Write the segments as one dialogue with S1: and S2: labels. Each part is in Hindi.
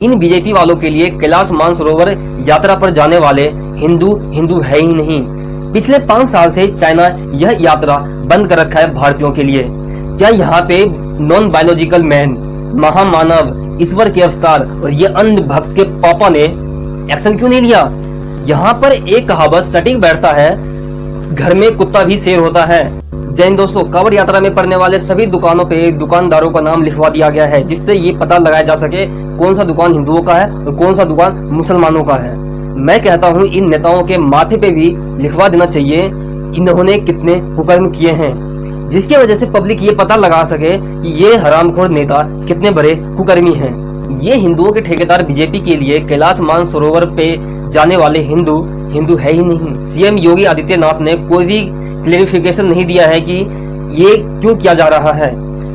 S1: इन बीजेपी वालों के लिए कैलाश मानसरोवर यात्रा पर जाने वाले हिंदू हिंदू है ही नहीं। पिछले 5 साल से चाइना यह यात्रा बंद कर रखा है भारतीयों के लिए। क्या यहाँ पे नॉन बायोलॉजिकल मैन, महामानव, ईश्वर के अवतार और ये अंध भक्त के पापा ने एक्शन क्यों नहीं लिया? यहाँ पर एक कहावत सटीक बैठता है, घर में कुत्ता भी शेर होता है। जय हिंद दोस्तों, कांवड़ यात्रा में पड़ने वाले सभी दुकानों पे दुकानदारों का नाम लिखवा दिया गया है, जिससे ये पता लगाया जा सके कौन सा दुकान हिंदुओं का है और कौन सा दुकान मुसलमानों का है। मैं कहता हूँ इन नेताओं के माथे पे भी लिखवा देना चाहिए इन्होंने कितने कुकर्म किए हैं, जिसकी वजह से पब्लिक ये पता लगा सके कि ये हरामखोर नेता कितने बड़े कुकर्मी हैं। ये हिंदुओं के ठेकेदार बीजेपी के लिए कैलाश मानसरोवर पे जाने वाले हिंदू हिंदू है ही नहीं। सीएम योगी आदित्यनाथ ने कोई भी क्लेरिफिकेशन नहीं दिया है कि ये क्यों किया जा रहा है।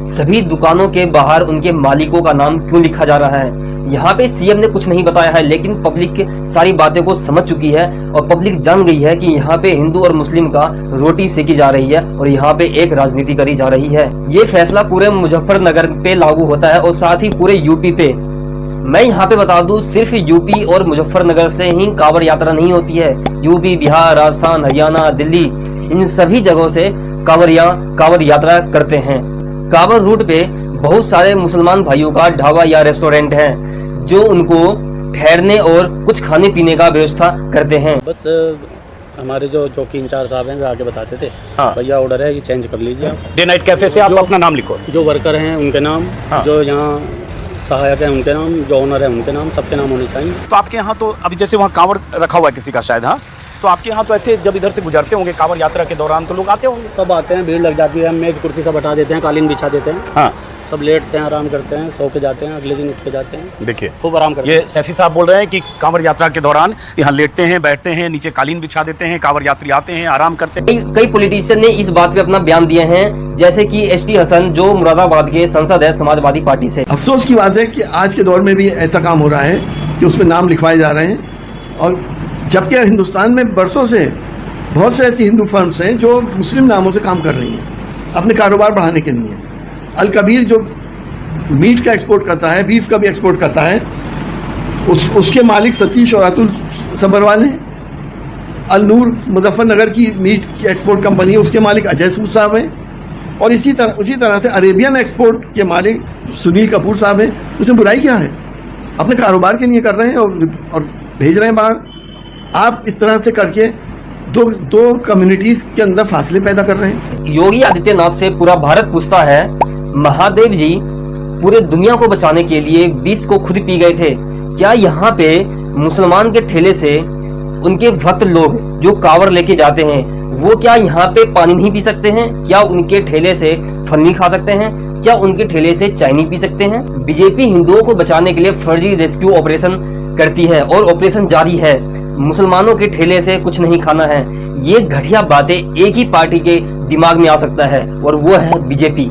S1: सभी दुकानों के बाहर उनके मालिकों का नाम क्यों लिखा जा रहा है। यहाँ पे सीएम ने कुछ नहीं बताया है, लेकिन पब्लिक सारी बातें को समझ चुकी है और पब्लिक जान गई है कि यहाँ पे हिंदू और मुस्लिम का रोटी सेकी जा रही है और यहाँ पे एक राजनीति करी जा रही है। ये फैसला पूरे मुजफ्फरनगर पे लागू होता है और साथ ही पूरे यूपी पे। मैं यहाँ पे बता दूं, सिर्फ यूपी और मुजफ्फरनगर से ही कांवड़ यात्रा नहीं होती है। यूपी, बिहार, राजस्थान, हरियाणा, दिल्ली, इन सभी जगहों से कांवड़िया कांवड़ यात्रा करते हैं। कांवड़ रूट पे बहुत सारे मुसलमान भाइयों का ढाबा या रेस्टोरेंट है जो उनको ठहरने और कुछ खाने पीने का व्यवस्था करते हैं।
S2: बस हमारे जो चौकी इंचार्ज साहब हैं वे आगे बताते थे,
S3: हाँ।
S2: भैया ऑर्डर है कि चेंज कर लीजिए आप।
S3: डे नाइट कैफे से आप अपना नाम लिखो।
S2: जो वर्कर हैं उनके नाम,
S3: हाँ।
S2: जो यहाँ सहायक हैं उनके नाम, जो ओनर है उनके नाम, सबके नाम होने चाहिए।
S3: तो आपके यहाँ तो अभी जैसे वहाँ कांवड़ रखा हुआ है किसी का शायद, हाँ, तो आपके यहाँ तो ऐसे जब इधर से गुजरते होंगे कांवड़ यात्रा के दौरान तो लोग आते होंगे?
S2: सब आते हैं, भीड़ लग जाती है, मेज कुर्सी सब हटा देते हैं, कालीन बिछा देते हैं,
S3: हाँ।
S2: सब लेटते हैं, आराम करते हैं, सो के जाते हैं, अगले दिन उठ के जाते हैं।
S3: देखिए
S2: खूब आराम करते हैं।
S3: ये सैफी साहब बोल रहे हैं कि कांवड़ यात्रा के दौरान यहाँ लेटते हैं, बैठते हैं, नीचे कालीन बिछा देते हैं, कांवड़ यात्री आते हैं, आराम करते हैं।
S1: कई पॉलिटिशियन ने इस बात पे अपना बयान दिए हैं, जैसे कि एसटी हसन जो मुरादाबाद के सांसद है समाजवादी पार्टी से।
S4: अफसोस की बात है कि आज के दौर में भी ऐसा काम हो रहा है कि उसमें नाम लिखवाए जा रहे हैं, और जबकि हिंदुस्तान में बरसों से बहुत से ऐसी हिंदू फर्म्स हैं जो मुस्लिम नामों से काम कर रही हैं अपने कारोबार बढ़ाने के लिए। अल कबीर जो मीट का एक्सपोर्ट करता है, बीफ का भी एक्सपोर्ट करता है, उसके मालिक सतीश और अतुल सबरवाल हैं। अल नूर मुजफ्फरनगर की मीट की एक्सपोर्ट कंपनी है, उसके मालिक अजय सूद साहब हैं। और उसी तरह से अरेबियन एक्सपोर्ट के मालिक सुनील कपूर साहब हैं। उसमें बुराई क्या है? अपने कारोबार के लिए कर रहे हैं और भेज रहे हैं बाहर। आप इस तरह से करके दो कम्युनिटीज के अंदर फासले पैदा कर रहे हैं।
S1: योगी आदित्यनाथ से पूरा भारत पूछता है, महादेव जी पूरे दुनिया को बचाने के लिए विष को खुद पी गए थे, क्या यहाँ पे मुसलमान के ठेले से उनके भक्त लोग जो कांवड़ लेके जाते हैं वो क्या यहाँ पे पानी नहीं पी सकते हैं? क्या उनके ठेले से फल नहीं खा सकते हैं? क्या उनके ठेले से चाय नहीं पी सकते हैं? बीजेपी हिंदुओं को बचाने के लिए फर्जी रेस्क्यू ऑपरेशन करती है और ऑपरेशन जारी है। मुसलमानों के ठेले से कुछ नहीं खाना है, ये घटिया बातें एक ही पार्टी के दिमाग में आ सकता है और वो है बीजेपी।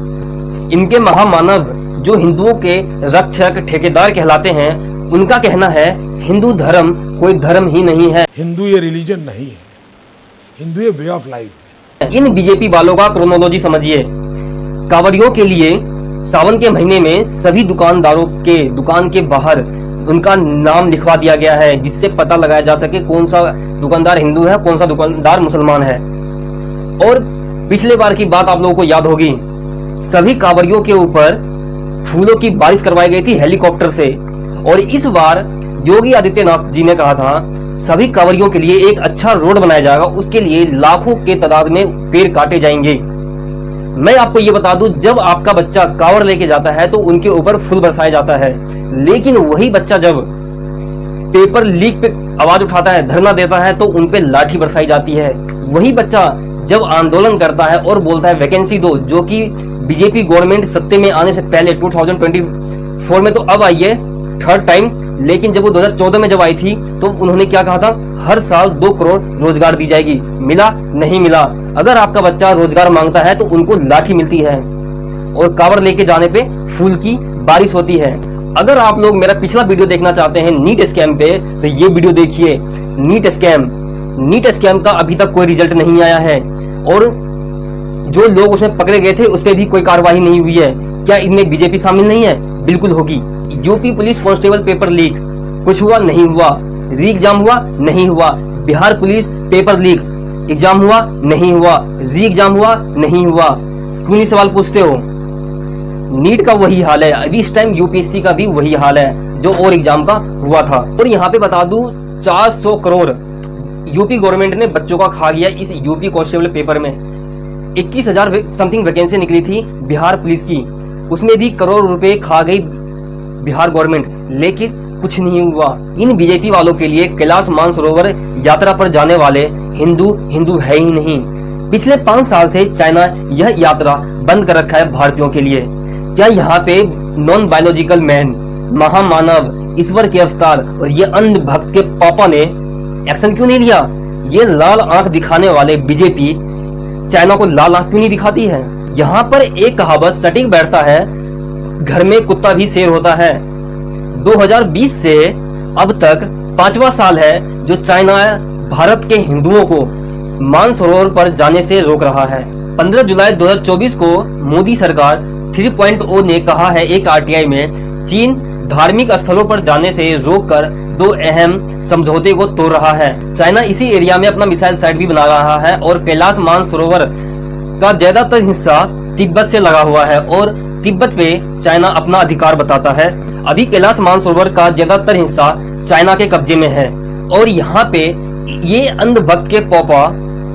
S1: इनके महामानव जो हिंदुओं के रक्षक ठेकेदार कहलाते हैं, उनका कहना है हिंदू धर्म कोई धर्म ही नहीं है,
S5: हिंदू ये रिलीजन नहीं है, हिंदू ये way of life.
S1: In BJP वालों का क्रोनोलॉजी समझिए। कांवड़ियों के लिए सावन के महीने में सभी दुकानदारों के दुकान के बाहर उनका नाम लिखवा दिया गया है, जिससे पता लगाया जा सके कौन सा दुकानदार हिंदू है, कौन सा दुकानदार मुसलमान है। और पिछले बार की बात आप लोगों को याद होगी, सभी कांवड़ियों के ऊपर फूलों की बारिश करवाई गई थी हेलीकॉप्टर से। और इस बार योगी आदित्यनाथ जी ने कहा था सभी कांवड़ियों के लिए एक अच्छा रोड बनाया जाएगा, उसके लिए लाखों के तादाद में पेड़ काटे जाएंगे। मैं आपको ये बता दूं, जब आपका बच्चा कांवड़ लेके जाता है तो उनके ऊपर फूल बरसाया जाता है, लेकिन वही बच्चा जब पेपर लीक पे आवाज उठाता है, धरना देता है, तो उन पे लाठी बरसाई जाती है। वही बच्चा जब आंदोलन करता है और बोलता है वैकेंसी दो, जो कि बीजेपी गवर्नमेंट सत्ते में आने से पहले 2024 में तो अब आई है थर्ड टाइम, लेकिन जब वो 2014 में जब आई थी तो उन्होंने क्या कहा था, हर साल 2 करोड़ रोजगार दी जाएगी। मिला? नहीं मिला। अगर आपका बच्चा रोजगार मांगता है तो उनको लाठी मिलती है और कांवड़ लेके जाने पे फूल की बारिश होती है। अगर आप लोग मेरा पिछला वीडियो देखना चाहते हैं नीट स्कैम पे, तो ये वीडियो देखिए। नीट स्कैम का अभी तक कोई रिजल्ट नहीं आया है और जो लोग उसमें पकड़े गए थे उस पर भी कोई कार्रवाई नहीं हुई है। क्या इनमें बीजेपी शामिल नहीं है? बिल्कुल होगी। UP police constable paper leak, कुछ हुआ नहीं हुआ। री एग्जाम हुआ नहीं हुआ। Bihar police paper leak, exam हुआ नहीं हुआ। री एग्जाम हुआ नहीं हुआ। क्यों नहीं सवाल पूछते हो? नीट का वही हाल है, अभी इस टाइम यूपीएससी का भी वही हाल है जो और एग्जाम का हुआ था। और यहाँ पे बता दूं 400 करोड़ यूपी गवर्नमेंट ने बच्चों का खा गया इस यूपी कांस्टेबल पेपर में। 21,000 समथिंग वैकेंसी निकली थी बिहार पुलिस की, उसमें भी करोड़ रुपए खा गई बिहार गवर्नमेंट, लेकिन कुछ नहीं हुआ। इन बीजेपी वालों के लिए कैलाश मानसरोवर यात्रा पर जाने वाले हिंदू है ही नहीं। पिछले 5 साल से चाइना यह यात्रा बंद कर रखा है भारतीयों के लिए। क्या यहाँ पे नॉन बायोलॉजिकल मैन, महामानव, ईश्वर के अवतार और ये अंध भक्त के पापा ने एक्शन क्यों नहीं लिया? ये लाल आंख दिखाने वाले बीजेपी चाइना को लाल आंख क्यों नहीं दिखाती है? यहाँ पर एक कहावत सटीक बैठता है, घर में कुत्ता भी शेर होता है। 2020 से अब तक 5वां साल है जो चाइना भारत के हिंदुओं को मानसरोवर पर जाने से रोक रहा है। 15 जुलाई 2024 को मोदी सरकार 3.0 ने कहा है एक आरटीआई में चीन धार्मिक स्थलों पर जाने से रोककर 2 अहम समझौते को तोड़ रहा है। चाइना इसी एरिया में अपना मिसाइल साइट भी बना रहा है और कैलाश मानसरोवर का ज्यादातर हिस्सा तिब्बत से लगा हुआ है और तिब्बत पे चाइना अपना अधिकार बताता है। अभी कैलाश मानसरोवर का ज्यादातर हिस्सा चाइना के कब्जे में है और यहाँ पे ये अंधभक्त के पापा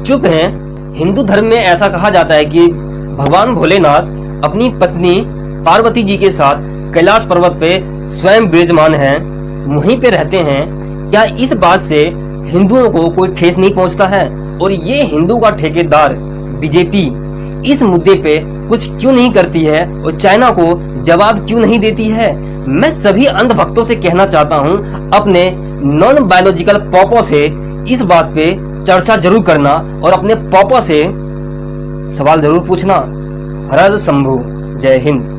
S1: चुप हैं। हिंदू धर्म में ऐसा कहा जाता है कि भगवान भोलेनाथ अपनी पत्नी पार्वती जी के साथ कैलाश पर्वत पे स्वयं विराजमान हैं, वहीं पे रहते हैं। क्या इस बात से हिंदुओं को कोई ठेस नहीं पहुंचता है? और ये हिंदू का ठेकेदार बीजेपी इस मुद्दे पे कुछ क्यों नहीं करती है और चाइना को जवाब क्यों नहीं देती है? मैं सभी अंधभक्तों से कहना चाहता हूं, अपने नॉन बायोलॉजिकल पापों से इस बात पे चर्चा जरूर करना और अपने पापा से सवाल जरूर पूछना। हर हर शंभू, जय हिंद।